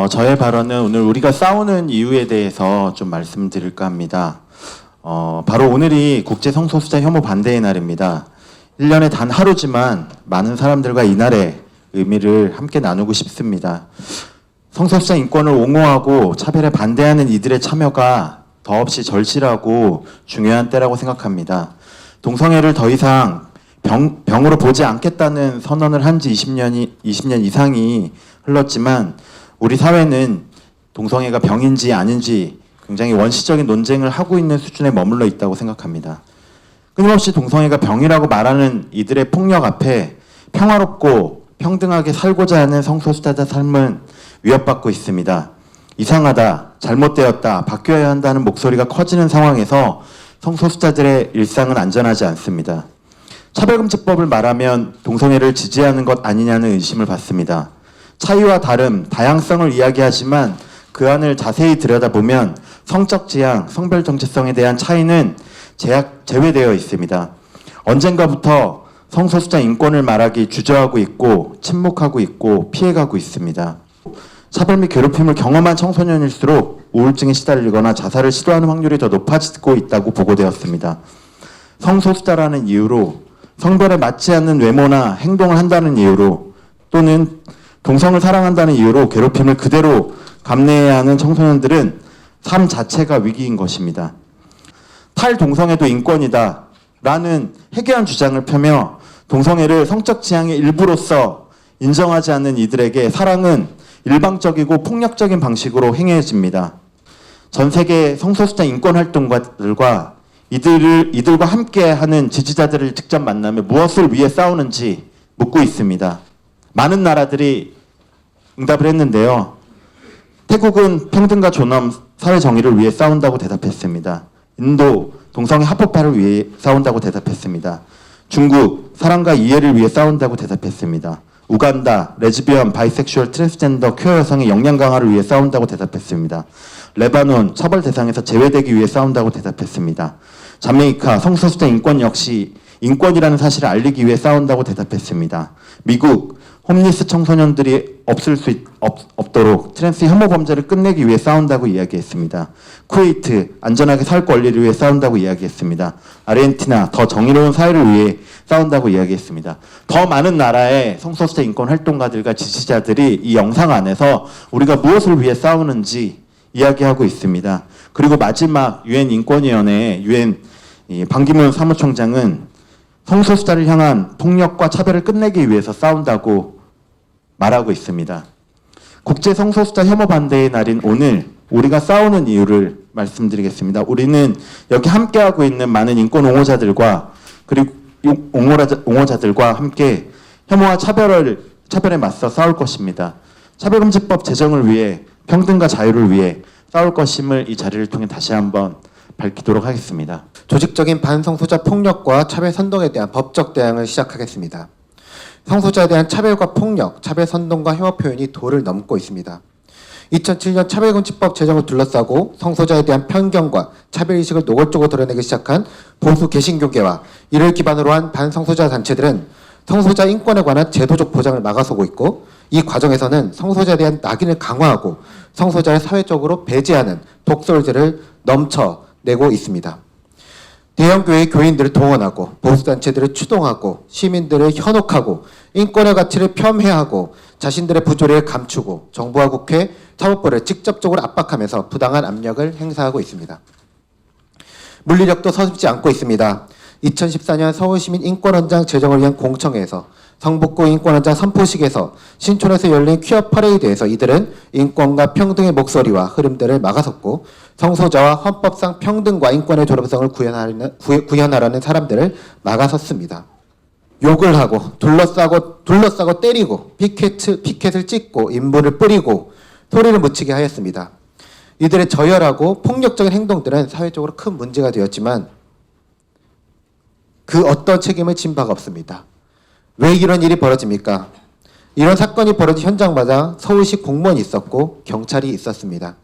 저의 발언은 오늘 우리가 싸우는 이유에 대해서 좀 말씀드릴까 합니다. 바로 오늘이 국제 성소수자 혐오 반대의 날입니다. 1년에 단 하루지만 많은 사람들과 이날의 의미를 함께 나누고 싶습니다. 성소수자 인권을 옹호하고 차별에 반대하는 이들의 참여가 더없이 절실하고 중요한 때라고 생각합니다. 동성애를 더 이상 병으로 보지 않겠다는 선언을 한 지 20년 이상이 흘렀지만 우리 사회는 동성애가 병인지 아닌지 굉장히 원시적인 논쟁을 하고 있는 수준에 머물러 있다고 생각합니다. 끊임없이 동성애가 병이라고 말하는 이들의 폭력 앞에 평화롭고 평등하게 살고자 하는 성소수자들 삶은 위협받고 있습니다. 이상하다, 잘못되었다, 바뀌어야 한다는 목소리가 커지는 상황에서 성소수자들의 일상은 안전하지 않습니다. 차별금지법을 말하면 동성애를 지지하는 것 아니냐는 의심을 받습니다. 차이와 다름, 다양성을 이야기하지만 그 안을 자세히 들여다보면 성적 지향, 성별 정체성에 대한 차이는 제외되어 있습니다. 언젠가부터 성소수자 인권을 말하기 주저하고 있고 침묵하고 있고 피해가고 있습니다. 차별 및 괴롭힘을 경험한 청소년일수록 우울증에 시달리거나 자살을 시도하는 확률이 더 높아지고 있다고 보고되었습니다. 성소수자라는 이유로 성별에 맞지 않는 외모나 행동을 한다는 이유로 또는 동성을 사랑한다는 이유로 괴롭힘을 그대로 감내해야 하는 청소년들은 삶 자체가 위기인 것입니다. 탈동성애도 인권이다 라는 해괴한 주장을 펴며 동성애를 성적 지향의 일부로서 인정하지 않는 이들에게 사랑은 일방적이고 폭력적인 방식으로 행해집니다. 전 세계 성소수자 인권 활동가들과 이들과 함께하는 지지자들을 직접 만나며 무엇을 위해 싸우는지 묻고 있습니다. 많은 나라들이 응답을 했는데요. 태국은 평등과 존엄, 사회 정의를 위해 싸운다고 대답했습니다. 인도, 동성애 합법화를 위해 싸운다고 대답했습니다. 중국, 사랑과 이해를 위해 싸운다고 대답했습니다. 우간다, 레즈비언, 바이섹슈얼, 트랜스젠더, 퀘어 여성의 역량 강화를 위해 싸운다고 대답했습니다. 레바논, 처벌 대상에서 제외되기 위해 싸운다고 대답했습니다. 자메이카, 성소수자 인권 역시 인권이라는 사실을 알리기 위해 싸운다고 대답했습니다. 미국, 홈리스 청소년들이 없도록 트랜스 혐오 범죄를 끝내기 위해 싸운다고 이야기했습니다. 쿠웨이트, 안전하게 살 권리를 위해 싸운다고 이야기했습니다. 아르헨티나, 더 정의로운 사회를 위해 싸운다고 이야기했습니다. 더 많은 나라의 성소수자 인권 활동가들과 지지자들이 이 영상 안에서 우리가 무엇을 위해 싸우는지 이야기하고 있습니다. 그리고 마지막 유엔 인권위원회 유엔 반기문 사무총장은 성소수자를 향한 폭력과 차별을 끝내기 위해서 싸운다고 말하고 있습니다. 국제 성소수자 혐오 반대의 날인 오늘 우리가 싸우는 이유를 말씀드리겠습니다. 우리는 여기 함께하고 있는 많은 인권 옹호자들과 그리고 옹호자들과 함께 혐오와 차별에 맞서 싸울 것입니다. 차별금지법 제정을 위해 평등과 자유를 위해 싸울 것임을 이 자리를 통해 다시 한번 밝히도록 하겠습니다. 조직적인 반성소수자 폭력과 차별 선동에 대한 법적 대응을 시작하겠습니다. 성소수자에 대한 차별과 폭력, 차별 선동과 혐오 표현이 도를 넘고 있습니다. 2007년 차별금지법 제정을 둘러싸고 성소수자에 대한 편견과 차별의식을 노골적으로 드러내기 시작한 보수 개신교계와 이를 기반으로 한 반성소수자 단체들은 성소수자 인권에 관한 제도적 보장을 막아서고 있고 이 과정에서는 성소수자에 대한 낙인을 강화하고 성소수자를 사회적으로 배제하는 독설들을 넘쳐내고 있습니다. 대형교회의 교인들을 동원하고 보수단체들을 추동하고 시민들을 현혹하고 인권의 가치를 폄훼하고 자신들의 부조리를 감추고 정부와 국회, 사법부를 직접적으로 압박하면서 부당한 압력을 행사하고 있습니다. 물리력도 서슴지 않고 있습니다. 2014년 서울시민 인권헌장 제정을 위한 공청회에서 성북구 인권헌장 선포식에서 신촌에서 열린 퀴어 퍼레이드에서 이들은 인권과 평등의 목소리와 흐름들을 막아섰고 성소수자와 헌법상 평등과 인권의 존엄성을 구현하려는 사람들을 막아섰습니다. 욕을 하고 둘러싸고 때리고 피켓을 찍고 인분을 뿌리고 소리를 묻히게 하였습니다. 이들의 저열하고 폭력적인 행동들은 사회적으로 큰 문제가 되었지만 그 어떤 책임을 진 바가 없습니다. 왜 이런 일이 벌어집니까? 이런 사건이 벌어진 현장마다 서울시 공무원이 있었고 경찰이 있었습니다.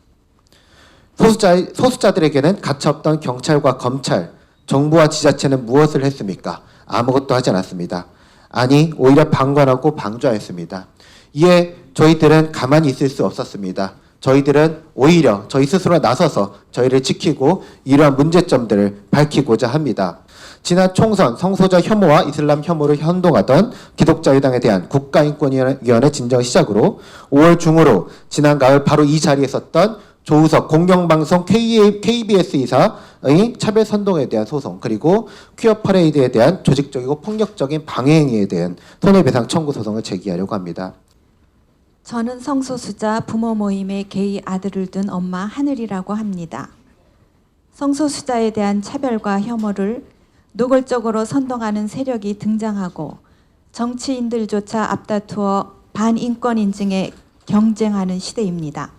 소수자들에게는 가차없던 경찰과 검찰, 정부와 지자체는 무엇을 했습니까? 아무것도 하지 않았습니다. 아니, 오히려 방관하고 방조하였습니다. 이에 저희들은 가만히 있을 수 없었습니다. 저희들은 오히려 저희 스스로 나서서 저희를 지키고 이러한 문제점들을 밝히고자 합니다. 지난 총선 성소자 혐오와 이슬람 혐오를 현동하던 기독자유당에 대한 국가인권위원회 진정 시작으로 5월 중으로 지난 가을 바로 이 자리에 섰던 조우석 공영방송 KBS 이사의 차별 선동에 대한 소송, 그리고 퀴어 퍼레이드에 대한 조직적이고 폭력적인 방해 행위에 대한 손해배상 청구 소송을 제기하려고 합니다. 저는 성소수자 부모 모임의 게이 아들을 둔 엄마 하늘이라고 합니다. 성소수자에 대한 차별과 혐오를 노골적으로 선동하는 세력이 등장하고 정치인들조차 앞다투어 반인권 인증에 경쟁하는 시대입니다.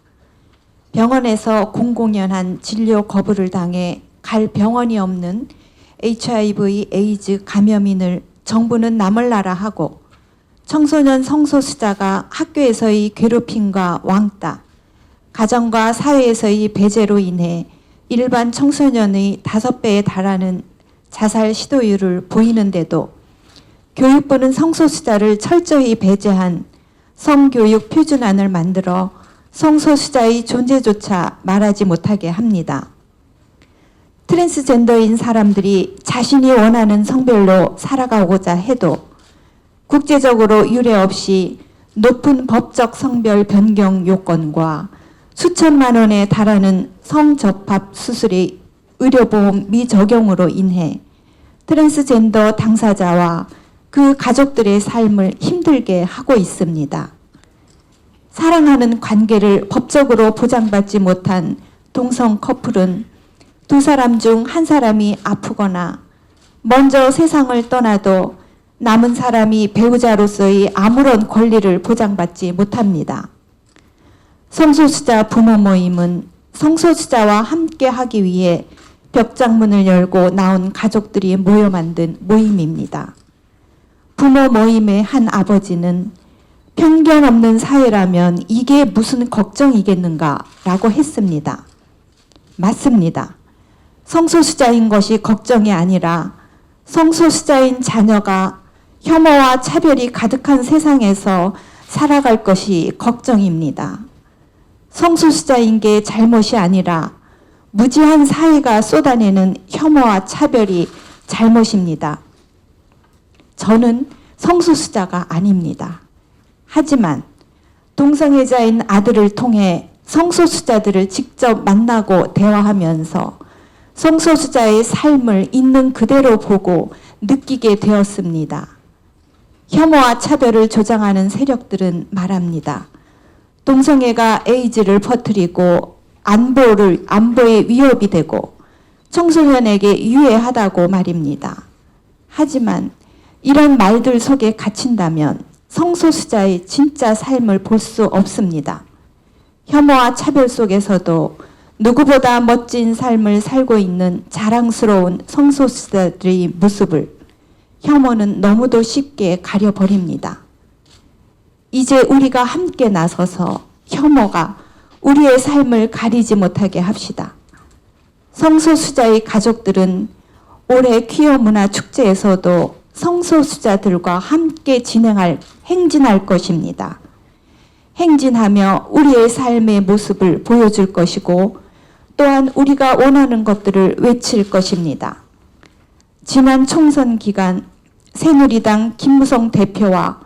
병원에서 공공연한 진료 거부를 당해 갈 병원이 없는 HIV 에이즈 감염인을 정부는 남을나라 하고 청소년 성소수자가 학교에서의 괴롭힘과 왕따, 가정과 사회에서의 배제로 인해 일반 청소년의 5배에 달하는 자살 시도율을 보이는데도 교육부는 성소수자를 철저히 배제한 성교육 표준안을 만들어 성소수자의 존재조차 말하지 못하게 합니다. 트랜스젠더인 사람들이 자신이 원하는 성별로 살아가고자 해도 국제적으로 유례 없이 높은 법적 성별 변경 요건과 수천만 원에 달하는 성접합 수술의 의료보험 미적용으로 인해 트랜스젠더 당사자와 그 가족들의 삶을 힘들게 하고 있습니다. 사랑하는 관계를 법적으로 보장받지 못한 동성 커플은 두 사람 중 한 사람이 아프거나 먼저 세상을 떠나도 남은 사람이 배우자로서의 아무런 권리를 보장받지 못합니다. 성소수자 부모 모임은 성소수자와 함께 하기 위해 벽장문을 열고 나온 가족들이 모여 만든 모임입니다. 부모 모임의 한 아버지는 편견 없는 사회라면 이게 무슨 걱정이겠는가 라고 했습니다. 맞습니다. 성소수자인 것이 걱정이 아니라 성소수자인 자녀가 혐오와 차별이 가득한 세상에서 살아갈 것이 걱정입니다. 성소수자인 게 잘못이 아니라 무지한 사회가 쏟아내는 혐오와 차별이 잘못입니다. 저는 성소수자가 아닙니다. 하지만 동성애자인 아들을 통해 성소수자들을 직접 만나고 대화하면서 성소수자의 삶을 있는 그대로 보고 느끼게 되었습니다. 혐오와 차별을 조장하는 세력들은 말합니다. 동성애가 에이즈를 퍼뜨리고 안보에 위협이 되고 청소년에게 유해하다고 말입니다. 하지만 이런 말들 속에 갇힌다면 성소수자의 진짜 삶을 볼 수 없습니다. 혐오와 차별 속에서도 누구보다 멋진 삶을 살고 있는 자랑스러운 성소수자들의 모습을 혐오는 너무도 쉽게 가려버립니다. 이제 우리가 함께 나서서 혐오가 우리의 삶을 가리지 못하게 합시다. 성소수자의 가족들은 올해 퀴어 문화 축제에서도 성소수자들과 함께 행진할 것입니다. 행진하며 우리의 삶의 모습을 보여줄 것이고 또한 우리가 원하는 것들을 외칠 것입니다. 지난 총선 기간 새누리당 김무성 대표와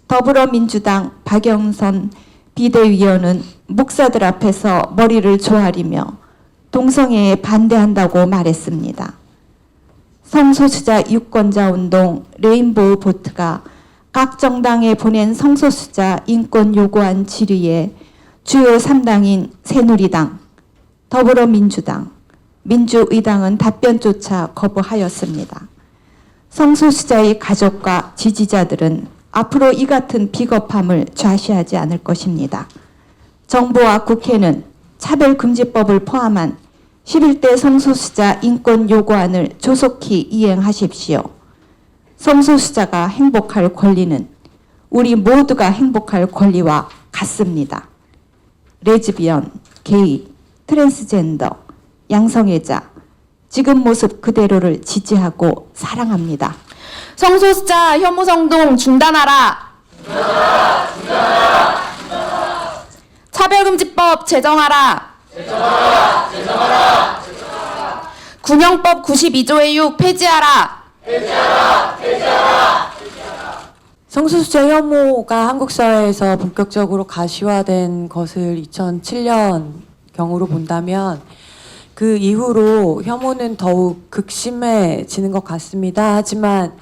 더불어민주당 박영선 비대위원은 목사들 앞에서 머리를 조아리며 동성애에 반대한다고 말했습니다. 성소수자 유권자 운동 레인보우 보트가 각 정당에 보낸 성소수자 인권 요구안 질의에 주요 3당인 새누리당, 더불어민주당, 민주의당은 답변조차 거부하였습니다. 성소수자의 가족과 지지자들은 앞으로 이 같은 비겁함을 좌시하지 않을 것입니다. 정부와 국회는 차별금지법을 포함한 11대 성소수자 인권 요구안을 조속히 이행하십시오. 성소수자가 행복할 권리는 우리 모두가 행복할 권리와 같습니다. 레즈비언, 게이, 트랜스젠더, 양성애자, 지금 모습 그대로를 지지하고 사랑합니다. 성소수자 혐오성동 중단하라. 차별금지법 제정하라. 군형법 92조의 6 폐지하라. 성소수자 혐오가 한국 사회에서 본격적으로 가시화된 것을 2007년 경우로 본다면 그 이후로 혐오는 더욱 극심해지는 것 같습니다. 하지만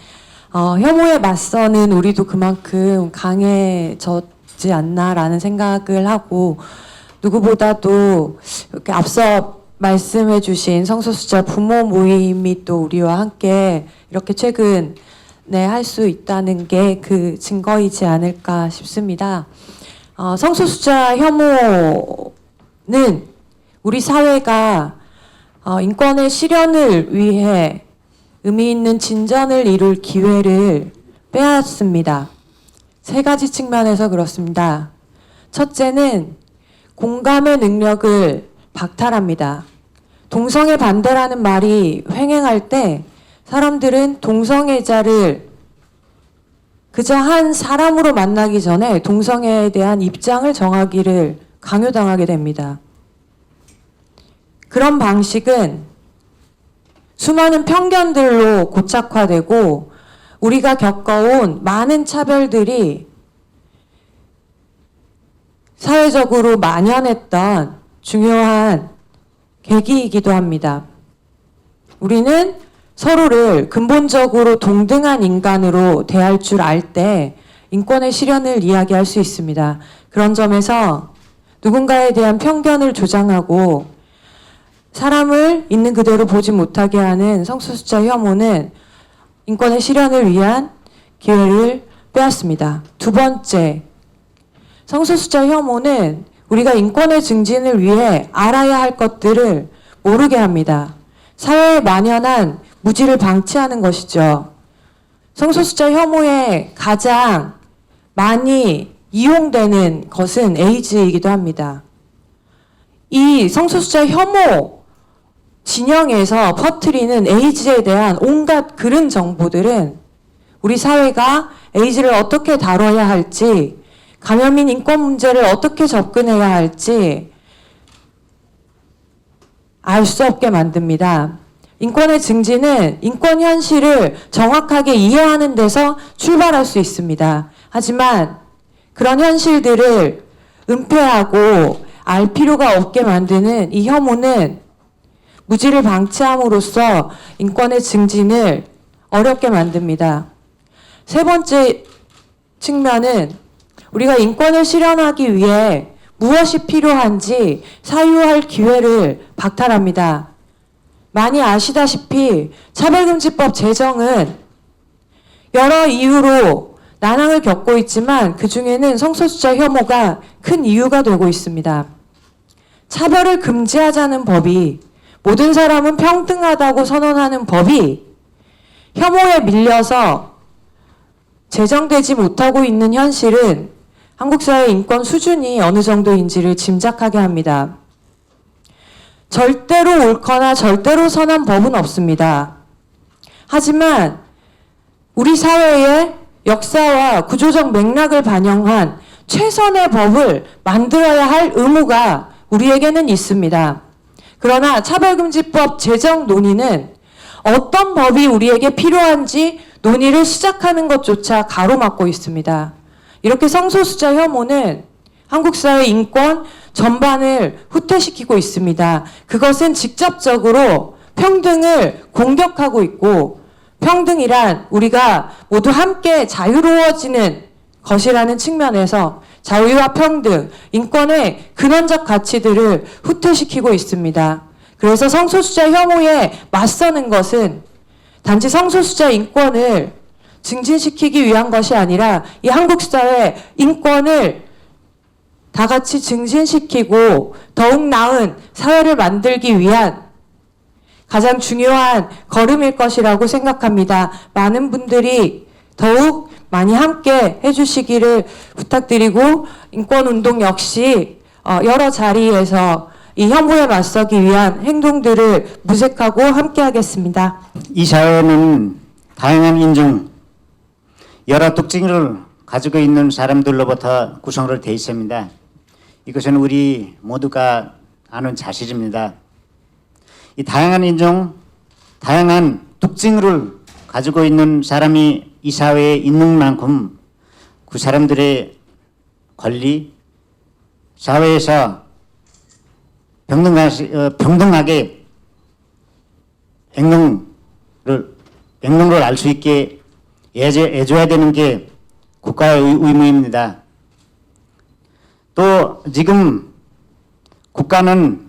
혐오에 맞서는 우리도 그만큼 강해졌지 않나라는 생각을 하고, 누구보다도 이렇게 앞서 말씀해 주신 성소수자 부모 모임이 또 우리와 함께 이렇게 최근에 할 수 있다는 게 그 증거이지 않을까 싶습니다. 성소수자 혐오는 우리 사회가 인권의 실현을 위해 의미 있는 진전을 이룰 기회를 빼앗습니다. 세 가지 측면에서 그렇습니다. 첫째는 공감의 능력을 박탈합니다. 동성애 반대라는 말이 횡행할 때 사람들은 동성애자를 그저 한 사람으로 만나기 전에 동성애에 대한 입장을 정하기를 강요당하게 됩니다. 그런 방식은 수많은 편견들로 고착화되고 우리가 겪어온 많은 차별들이 사회적으로 만연했던 중요한 계기이기도 합니다. 우리는 서로를 근본적으로 동등한 인간으로 대할 줄 알 때 인권의 실현을 이야기할 수 있습니다. 그런 점에서 누군가에 대한 편견을 조장하고 사람을 있는 그대로 보지 못하게 하는 성소수자 혐오는 인권의 실현을 위한 기회를 빼앗습니다. 두 번째, 성소수자 혐오는 우리가 인권의 증진을 위해 알아야 할 것들을 모르게 합니다. 사회에 만연한 무지를 방치하는 것이죠. 성소수자 혐오에 가장 많이 이용되는 것은 에이즈이기도 합니다. 이 성소수자 혐오 진영에서 퍼뜨리는 에이즈에 대한 온갖 그른 정보들은 우리 사회가 에이즈를 어떻게 다뤄야 할지, 감염인 인권 문제를 어떻게 접근해야 할지 알 수 없게 만듭니다. 인권의 증진은 인권 현실을 정확하게 이해하는 데서 출발할 수 있습니다. 하지만 그런 현실들을 은폐하고 알 필요가 없게 만드는 이 혐오는 무지를 방치함으로써 인권의 증진을 어렵게 만듭니다. 세 번째 측면은 우리가 인권을 실현하기 위해 무엇이 필요한지 사유할 기회를 박탈합니다. 많이 아시다시피 차별금지법 제정은 여러 이유로 난항을 겪고 있지만 그 중에는 성소수자 혐오가 큰 이유가 되고 있습니다. 차별을 금지하자는 법이, 모든 사람은 평등하다고 선언하는 법이 혐오에 밀려서 제정되지 못하고 있는 현실은 한국 사회의 인권 수준이 어느 정도인지를 짐작하게 합니다. 절대로 옳거나 절대로 선한 법은 없습니다. 하지만 우리 사회의 역사와 구조적 맥락을 반영한 최선의 법을 만들어야 할 의무가 우리에게는 있습니다. 그러나 차별금지법 제정 논의는 어떤 법이 우리에게 필요한지 논의를 시작하는 것조차 가로막고 있습니다. 이렇게 성소수자 혐오는 한국 사회 인권 전반을 후퇴시키고 있습니다. 그것은 직접적으로 평등을 공격하고 있고, 평등이란 우리가 모두 함께 자유로워지는 것이라는 측면에서 자유와 평등, 인권의 근원적 가치들을 후퇴시키고 있습니다. 그래서 성소수자 혐오에 맞서는 것은 단지 성소수자 인권을 증진시키기 위한 것이 아니라 이 한국 사회 인권을 다 같이 증진시키고 더욱 나은 사회를 만들기 위한 가장 중요한 걸음일 것이라고 생각합니다. 많은 분들이 더욱 많이 함께 해주시기를 부탁드리고, 인권운동 역시 여러 자리에서 이 혐오에 맞서기 위한 행동들을 모색하고 함께 하겠습니다. 이 사회는 다양한 인종, 여러 특징을 가지고 있는 사람들로부터 구성을 되어 있습니다. 이것은 우리 모두가 아는 사실입니다. 이 다양한 인종, 다양한 특징을 가지고 있는 사람이 이 사회에 있는 만큼 그 사람들의 권리, 사회에서 평등하게 액면을 알 수 있게 해줘야 되는 게 국가의 의무입니다. 또 지금 국가는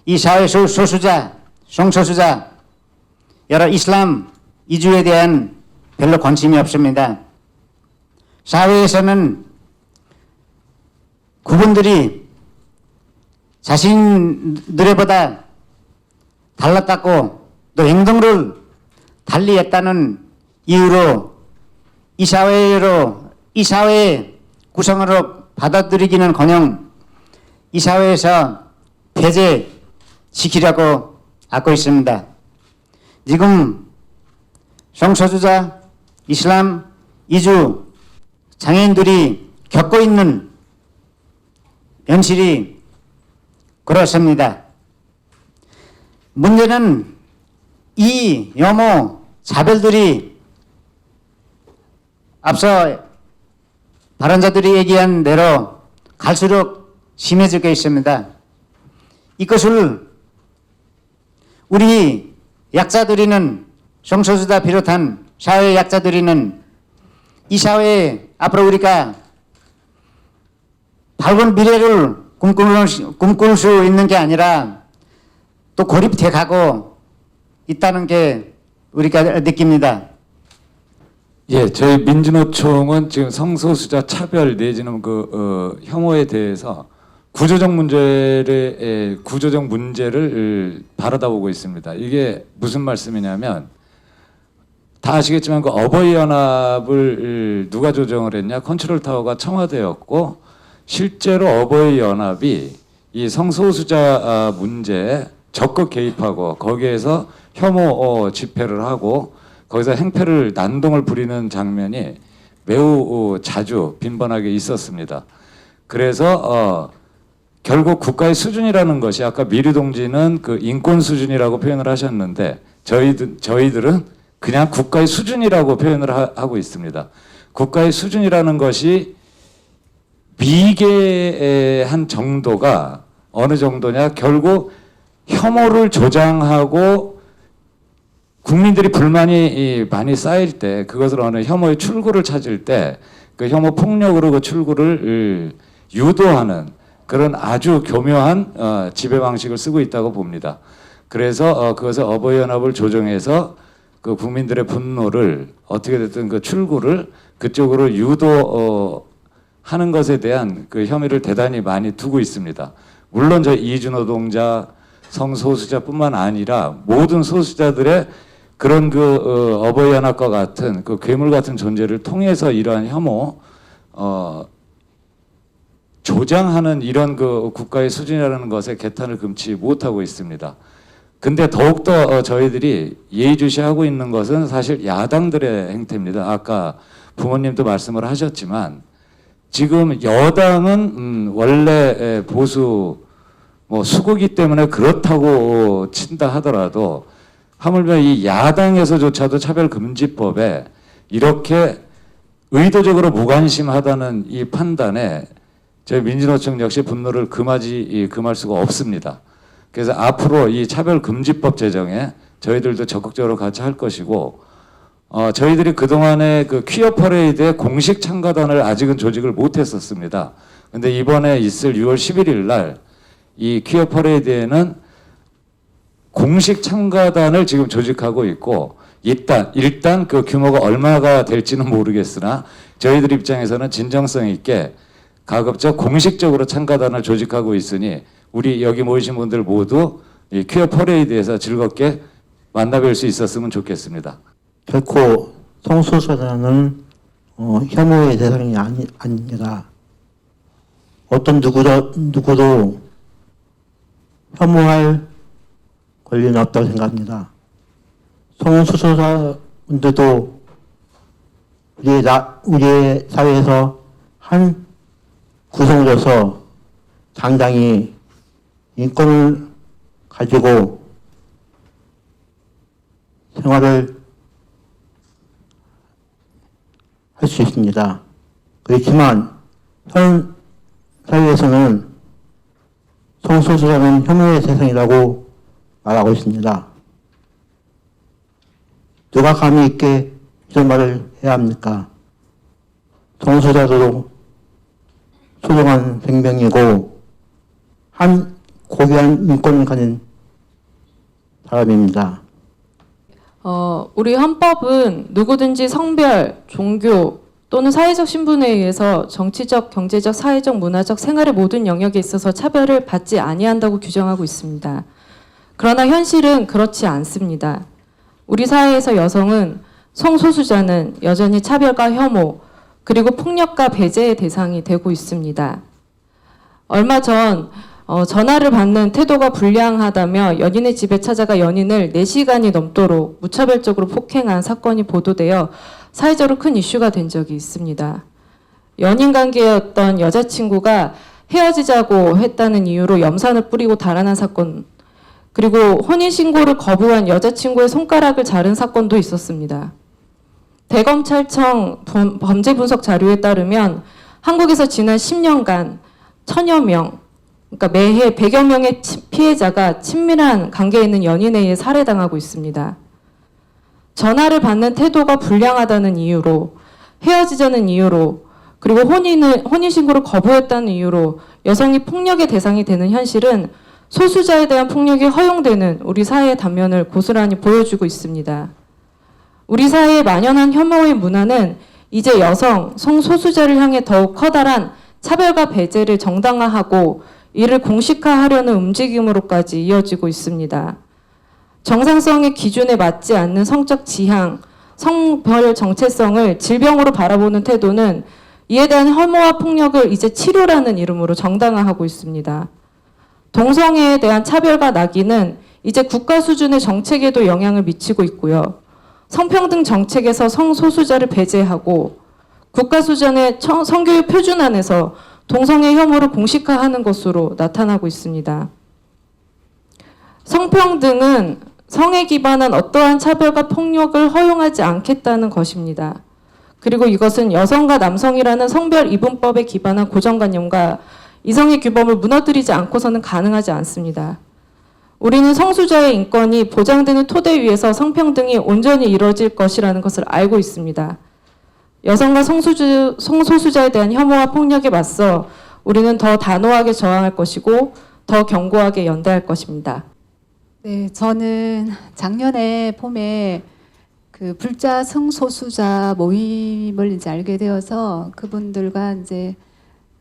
이 사회 소수자, 성소수자, 여러 이슬람 이주에 대한 별로 관심이 없습니다. 사회에서는 그분들이 자신들보다 달랐다고 또 행동을 달리했다는 이유로 이 사회의 구성으로 받아들이기는커녕 이 사회에서 폐쇄시키려고 하고 있습니다. 지금 성소수자, 이슬람, 이주 장애인들이 겪고 있는 현실이 그렇습니다. 문제는 이 혐오 차별들이 앞서 발언자들이 얘기한 대로 갈수록 심해지고 있습니다. 이것을 우리 약자들이는 성소수자 비롯한 사회 약자들이는 이 사회에 앞으로 우리가 밝은 미래를 꿈꿀 수 있는 게 아니라 또 고립돼 가고 있다는 게 우리가 느낍니다. 예, 저희 민주노총은 지금 성소수자 차별 내지는 혐오에 대해서 구조적 문제를 바라다 보고 있습니다. 이게 무슨 말씀이냐면 다 아시겠지만 그 어버이 연합을 누가 조정을 했냐? 컨트롤 타워가 청와대였고 실제로 어버이 연합이 이 성소수자 문제에 적극 개입하고 거기에서 혐오 집회를 하고 거기서 행패를 난동을 부리는 장면이 매우 자주 빈번하게 있었습니다. 그래서 결국 국가의 수준이라는 것이 아까 미리 동지는 그 인권 수준이라고 표현을 하셨는데 저희들은 그냥 국가의 수준이라고 표현을 하고 있습니다. 국가의 수준이라는 것이 미개한 정도가 어느 정도냐? 결국 혐오를 조장하고 국민들이 불만이 많이 쌓일 때 그것을 어느 혐오의 출구를 찾을 때 그 혐오 폭력으로 그 출구를 유도하는 그런 아주 교묘한 지배 방식을 쓰고 있다고 봅니다. 그래서 그것을 어버이 연합을 조정해서 그 국민들의 분노를 어떻게 됐든 그 출구를 그쪽으로 유도하는 것에 대한 그 혐의를 대단히 많이 두고 있습니다. 물론 저 이주노동자, 성소수자뿐만 아니라 모든 소수자들의 그런 그 어버이 연합과 같은 그 괴물 같은 존재를 통해서 이러한 혐오 조장하는 이런 그 국가의 수준이라는 것에 개탄을 금치 못하고 있습니다. 근데 더욱더 저희들이 예의주시하고 있는 것은 사실 야당들의 행태입니다. 아까 부모님도 말씀을 하셨지만 지금 여당은 원래 보수 수구기 때문에 그렇다고 친다 하더라도 하물며 이 야당에서조차도 차별금지법에 이렇게 의도적으로 무관심하다는 이 판단에 저희 민주노총 역시 분노를 금할 수가 없습니다. 그래서 앞으로 이 차별금지법 제정에 저희들도 적극적으로 같이 할 것이고 저희들이 그동안에 그 퀴어 퍼레이드에 공식 참가단을 아직은 조직을 못했었습니다. 근데 이번에 있을 6월 11일 날 이 퀴어 퍼레이드에는 공식 참가단을 지금 조직하고 있고 일단 그 규모가 얼마가 될지는 모르겠으나 저희들 입장에서는 진정성 있게 가급적 공식적으로 참가단을 조직하고 있으니 우리 여기 모이신 분들 모두 이 퀴어 퍼레이드에서 즐겁게 만나뵐 수 있었으면 좋겠습니다. 결코 성소수자는 혐오의 대상이 아닙니다. 어떤 누구도 혐오할 권리는 없다고 생각합니다. 성소수자분들도 우리의 사회에서 한 구성으로서 당당히 인권을 가지고 생활을 할 수 있습니다. 그렇지만 현 사회에서는 성소수자는 혐오의 대상이라고 말하고 있습니다. 누가 감히 있게 이런 말을 해야 합니까? 성소수자도 소중한 생명이고 한 고귀한 인권을 가진 사람입니다. 우리 헌법은 누구든지 성별, 종교 또는 사회적 신분에 의해서 정치적, 경제적, 사회적, 문화적, 생활의 모든 영역에 있어서 차별을 받지 아니한다고 규정하고 있습니다. 그러나 현실은 그렇지 않습니다. 우리 사회에서 여성은 성소수자는 여전히 차별과 혐오, 그리고 폭력과 배제의 대상이 되고 있습니다. 얼마 전 전화를 받는 태도가 불량하다며 연인의 집에 찾아가 연인을 4시간이 넘도록 무차별적으로 폭행한 사건이 보도되어 사회적으로 큰 이슈가 된 적이 있습니다. 연인 관계였던 여자친구가 헤어지자고 했다는 이유로 염산을 뿌리고 달아난 사건, 그리고 혼인신고를 거부한 여자친구의 손가락을 자른 사건도 있었습니다. 대검찰청 범죄분석 자료에 따르면 한국에서 지난 10년간 1000여 명, 그러니까 매해 100여 명의 피해자가 친밀한 관계에 있는 연인에 의해 살해당하고 있습니다. 전화를 받는 태도가 불량하다는 이유로, 헤어지자는 이유로, 그리고 혼인신고를 거부했다는 이유로 여성이 폭력의 대상이 되는 현실은 소수자에 대한 폭력이 허용되는 우리 사회의 단면을 고스란히 보여주고 있습니다. 우리 사회의 만연한 혐오의 문화는 이제 여성, 성소수자를 향해 더욱 커다란 차별과 배제를 정당화하고 이를 공식화하려는 움직임으로까지 이어지고 있습니다. 정상성의 기준에 맞지 않는 성적 지향, 성별 정체성을 질병으로 바라보는 태도는 이에 대한 혐오와 폭력을 이제 치료라는 이름으로 정당화하고 있습니다. 동성애에 대한 차별과 낙인은 이제 국가 수준의 정책에도 영향을 미치고 있고요. 성평등 정책에서 성소수자를 배제하고 국가 수준의 성교육 표준안에서 동성애 혐오를 공식화하는 것으로 나타나고 있습니다. 성평등은 성에 기반한 어떠한 차별과 폭력을 허용하지 않겠다는 것입니다. 그리고 이것은 여성과 남성이라는 성별 이분법에 기반한 고정관념과 이성의 규범을 무너뜨리지 않고서는 가능하지 않습니다. 우리는 성소수자의 인권이 보장되는 토대 위에서 성평등이 온전히 이루어질 것이라는 것을 알고 있습니다. 여성과 성소수자에 대한 혐오와 폭력에 맞서 우리는 더 단호하게 저항할 것이고 더 견고하게 연대할 것입니다. 네, 저는 작년에 봄에 그 불자 성소수자 모임을 이제 알게 되어서 그분들과 이제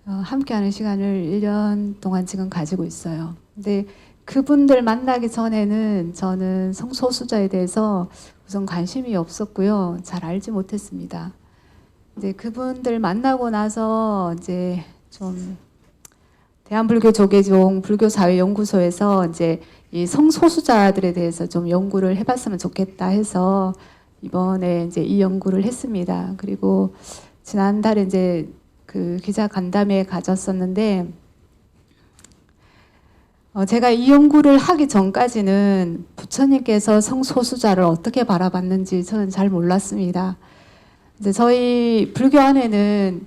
함께하는 시간을 1년 동안 지금 가지고 있어요. 근데 그분들 만나기 전에는 저는 성소수자에 대해서 우선 관심이 없었고요. 잘 알지 못했습니다. 이제 그분들 만나고 나서 이제 좀 대한불교조계종 불교사회연구소에서 이제 이 성소수자들에 대해서 좀 연구를 해봤으면 좋겠다 해서 이번에 이제 이 연구를 했습니다. 그리고 지난달에 이제 그 기자 간담회 가졌었는데 제가 이 연구를 하기 전까지는 부처님께서 성소수자를 어떻게 바라봤는지 저는 잘 몰랐습니다. 이제 저희 불교 안에는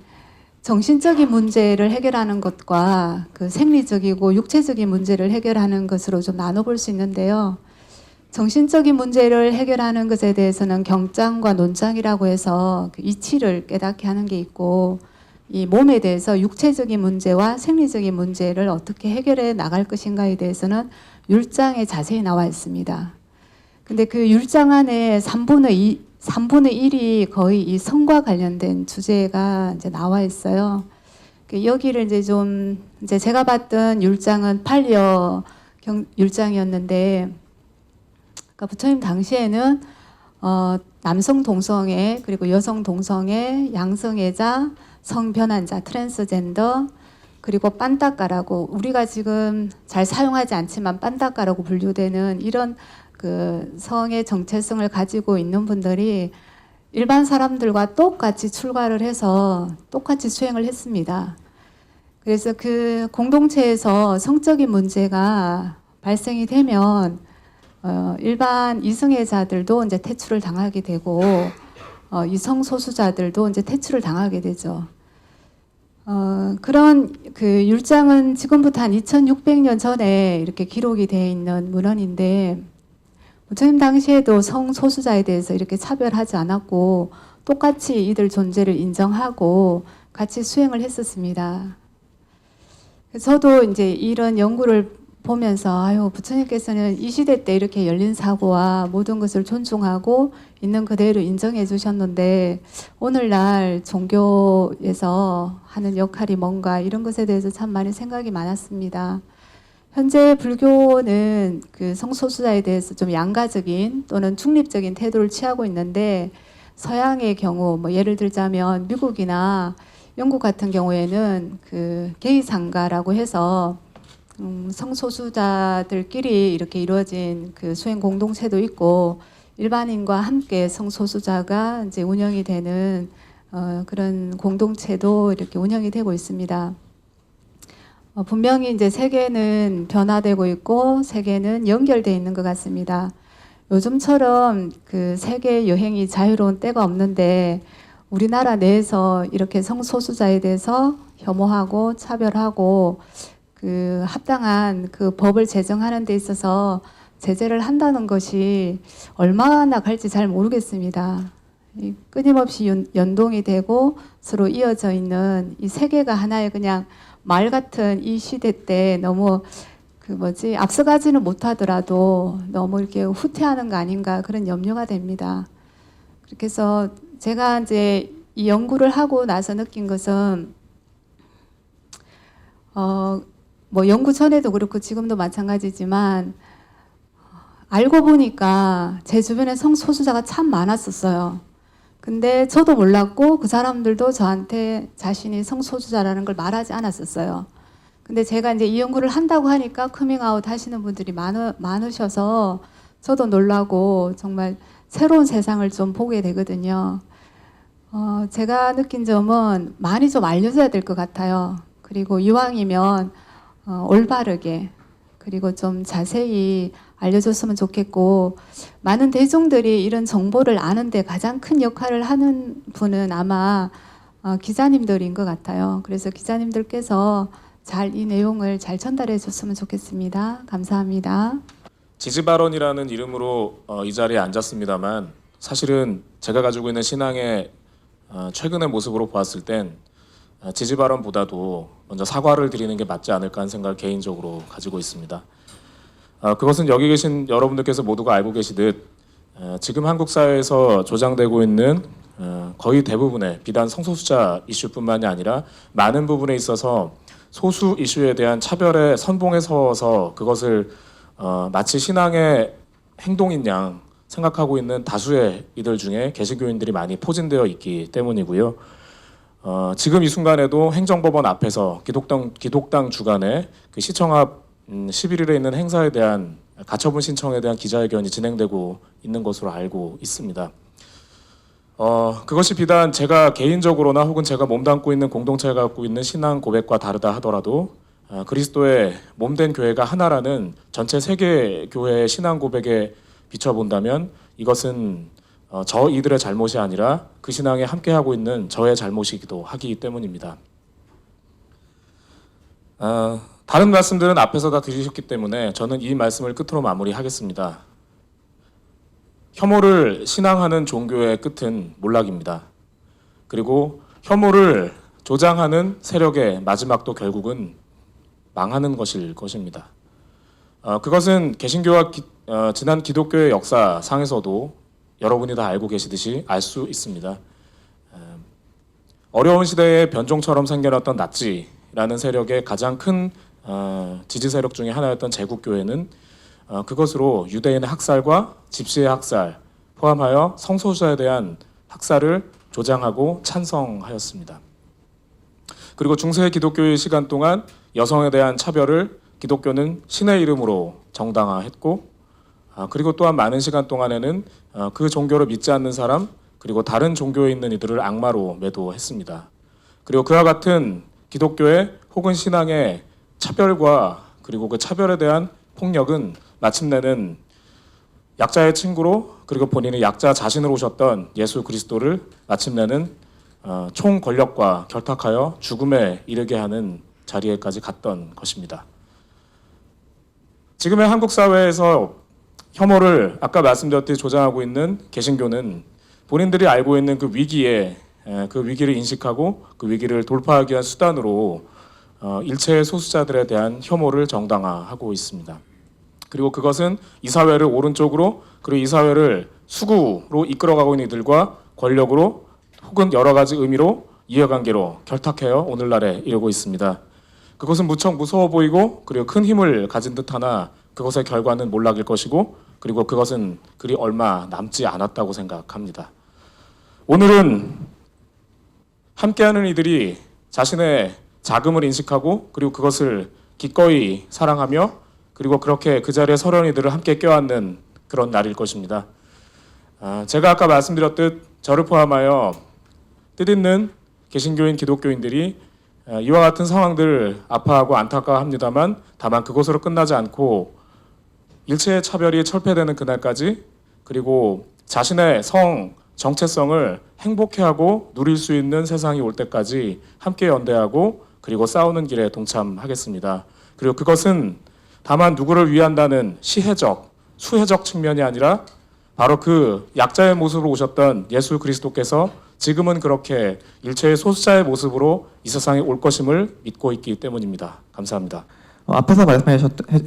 정신적인 문제를 해결하는 것과 그 생리적이고 육체적인 문제를 해결하는 것으로 좀 나눠볼 수 있는데요. 정신적인 문제를 해결하는 것에 대해서는 경장과 논장이라고 해서 그 이치를 깨닫게 하는 게 있고, 이 몸에 대해서 육체적인 문제와 생리적인 문제를 어떻게 해결해 나갈 것인가에 대해서는 율장에 자세히 나와 있습니다. 근데 그 율장 안에 3분의 1이 거의 이 성과 관련된 주제가 이제 나와 있어요. 여기를 이제 좀 이제 제가 봤던 율장은 팔려 율장이었는데, 그러니까 부처님 당시에는 남성 동성애, 그리고 여성 동성애, 양성애자, 성변환자, 트랜스젠더, 그리고 빤따까라고 우리가 지금 잘 사용하지 않지만 빤따까라고 분류되는 이런 그 성의 정체성을 가지고 있는 분들이 일반 사람들과 똑같이 출가를 해서 똑같이 수행을 했습니다. 그래서 그 공동체에서 성적인 문제가 발생이 되면 일반 이승애자들도 이제 퇴출을 당하게 되고 이 성소수자들도 이제 퇴출을 당하게 되죠. 그런 그 율장은 지금부터 한 2600년 전에 이렇게 기록이 되어 있는 문헌인데 부처님 당시에도 성소수자에 대해서 이렇게 차별하지 않았고 똑같이 이들 존재를 인정하고 같이 수행을 했었습니다. 저도 이제 이런 연구를 보면서 아유 부처님께서는 이 시대 때 이렇게 열린 사고와 모든 것을 존중하고 있는 그대로 인정해 주셨는데 오늘날 종교에서 하는 역할이 뭔가 이런 것에 대해서 참 많이 생각이 많았습니다. 현재 불교는 그 성소수자에 대해서 좀 양가적인 또는 중립적인 태도를 취하고 있는데 서양의 경우 뭐 예를 들자면 미국이나 영국 같은 경우에는 그 게이 상가라고 해서 성소수자들끼리 이렇게 이루어진 그 수행 공동체도 있고 일반인과 함께 성소수자가 이제 운영이 되는 그런 공동체도 이렇게 운영이 되고 있습니다. 분명히 이제 세계는 변화되고 있고 세계는 연결되어 있는 것 같습니다. 요즘처럼 그 세계 여행이 자유로운 때가 없는데 우리나라 내에서 이렇게 성소수자에 대해서 혐오하고 차별하고 그 합당한 그 법을 제정하는 데 있어서 제재를 한다는 것이 얼마나 갈지 잘 모르겠습니다. 끊임없이 연동이 되고 서로 이어져 있는 이 세계가 하나의 그냥 말 같은 이 시대 때 너무 앞서가지는 못하더라도 너무 이렇게 후퇴하는 거 아닌가 그런 염려가 됩니다. 그렇게 해서 제가 이제 이 연구를 하고 나서 느낀 것은 뭐 연구 전에도 그렇고 지금도 마찬가지지만 알고 보니까 제 주변에 성소수자가 참 많았었어요. 근데 저도 몰랐고 그 사람들도 저한테 자신이 성소수자라는 걸 말하지 않았었어요. 근데 제가 이제 이 연구를 한다고 하니까 커밍아웃 하시는 분들이 많으셔서 저도 놀라고 정말 새로운 세상을 좀 보게 되거든요. 제가 느낀 점은 많이 좀 알려져야 될 것 같아요. 그리고 이왕이면 올바르게 그리고 좀 자세히 알려줬으면 좋겠고 많은 대중들이 이런 정보를 아는데 가장 큰 역할을 하는 분은 아마 기자님들인 것 같아요. 그래서 기자님들께서 잘 이 내용을 잘 전달해 줬으면 좋겠습니다. 감사합니다. 지지발언이라는 이름으로 이 자리에 앉았습니다만 사실은 제가 가지고 있는 신앙의 최근의 모습으로 보았을 땐 지지발언보다도 먼저 사과를 드리는 게 맞지 않을까 하는 생각을 개인적으로 가지고 있습니다. 그것은 여기 계신 여러분들께서 모두가 알고 계시듯 지금 한국 사회에서 조장되고 있는 거의 대부분의 비단 성소수자 이슈뿐만이 아니라 많은 부분에 있어서 소수 이슈에 대한 차별의 선봉에 서서 그것을 마치 신앙의 행동인 양 생각하고 있는 다수의 이들 중에 개신교인들이 많이 포진되어 있기 때문이고요. 지금 이 순간에도 행정법원 앞에서 기독당 주관의 그 시청 앞 11일에 있는 행사에 대한 가처분 신청에 대한 기자회견이 진행되고 있는 것으로 알고 있습니다. 그것이 비단 제가 개인적으로나 혹은 제가 몸담고 있는 공동체가 갖고 있는 신앙 고백과 다르다 하더라도 그리스도의 몸된 교회가 하나라는 전체 세계 교회의 신앙 고백에 비춰본다면 이것은 이들의 잘못이 아니라 그 신앙에 함께하고 있는 저의 잘못이기도 하기 때문입니다. 다른 말씀들은 앞에서 다 들으셨기 때문에 저는 이 말씀을 끝으로 마무리하겠습니다. 혐오를 신앙하는 종교의 끝은 몰락입니다. 그리고 혐오를 조장하는 세력의 마지막도 결국은 망하는 것일 것입니다. 그것은 개신교와 지난 기독교의 역사상에서도 여러분이 다 알고 계시듯이 알 수 있습니다. 어려운 시대에 변종처럼 생겨났던 나치라는 세력의 가장 큰 지지 세력 중에 하나였던 제국교회는 그것으로 유대인의 학살과 집시의 학살 포함하여 성소수자에 대한 학살을 조장하고 찬성하였습니다. 그리고 중세 기독교의 시간 동안 여성에 대한 차별을 기독교는 신의 이름으로 정당화했고 그리고 또한 많은 시간 동안에는 그 종교를 믿지 않는 사람 그리고 다른 종교에 있는 이들을 악마로 매도했습니다. 그리고 그와 같은 기독교의 혹은 신앙의 차별과 그리고 그 차별에 대한 폭력은 마침내는 약자의 친구로 그리고 본인이 약자 자신으로 오셨던 예수 그리스도를 마침내는 총 권력과 결탁하여 죽음에 이르게 하는 자리에까지 갔던 것입니다. 지금의 한국 사회에서 혐오를 아까 말씀드렸듯이 조장하고 있는 개신교는 본인들이 알고 있는 그 위기에 그 위기를 인식하고 그 위기를 돌파하기 위한 수단으로 일체의 소수자들에 대한 혐오를 정당화하고 있습니다. 그리고 그것은 이 사회를 오른쪽으로 그리고 이 사회를 수구로 이끌어가고 있는 이들과 권력으로 혹은 여러 가지 의미로 이해관계로 결탁해요 오늘날에 이르고 있습니다. 그것은 무척 무서워 보이고 그리고 큰 힘을 가진 듯하나 그것의 결과는 몰락일 것이고 그리고 그것은 그리 얼마 남지 않았다고 생각합니다. 오늘은 함께하는 이들이 자신의 자금을 인식하고 그리고 그것을 기꺼이 사랑하며 그리고 그렇게 그 자리에 서려는 이들을 함께 껴안는 그런 날일 것입니다. 제가 아까 말씀드렸듯 저를 포함하여 뜻있는 개신교인 기독교인들이 이와 같은 상황들을 아파하고 안타까워합니다만 다만 그것으로 끝나지 않고 일체의 차별이 철폐되는 그날까지 그리고 자신의 정체성을 행복해하고 누릴 수 있는 세상이 올 때까지 함께 연대하고 그리고 싸우는 길에 동참하겠습니다. 그리고 그것은 다만 누구를 위한다는 시혜적, 수혜적 측면이 아니라 바로 그 약자의 모습으로 오셨던 예수 그리스도께서 지금은 그렇게 일체의 소수자의 모습으로 이 세상에 올 것임을 믿고 있기 때문입니다. 감사합니다. 앞에서 말씀해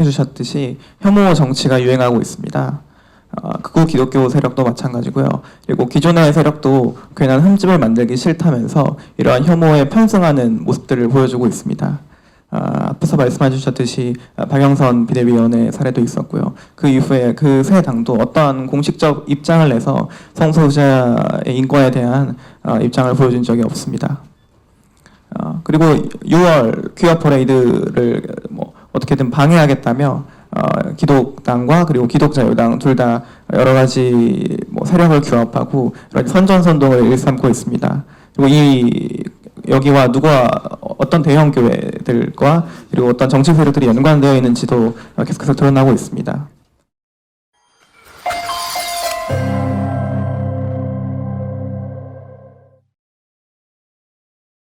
주셨듯이 혐오 정치가 유행하고 있습니다. 극우 기독교 세력도 마찬가지고요. 그리고 기존의 세력도 괜한 흠집을 만들기 싫다면서 이러한 혐오에 편승하는 모습들을 보여주고 있습니다. 앞에서 말씀해 주셨듯이 박영선 비대위원의 사례도 있었고요. 그 이후에 그 세 당도 어떠한 공식적 입장을 내서 성소수자의 인권에 대한 입장을 보여준 적이 없습니다. 그리고 6월 퀴어 퍼레이드를 어떻게든 방해하겠다며 기독당과 그리고 기독자유당 둘 다 여러 가지 세력을 규합하고 선전선동을 일삼고 있습니다. 그리고 여기와 누가 어떤 대형 교회들과 그리고 어떤 정치 세력들이 연관되어 있는지도 계속해서 드러나고 있습니다.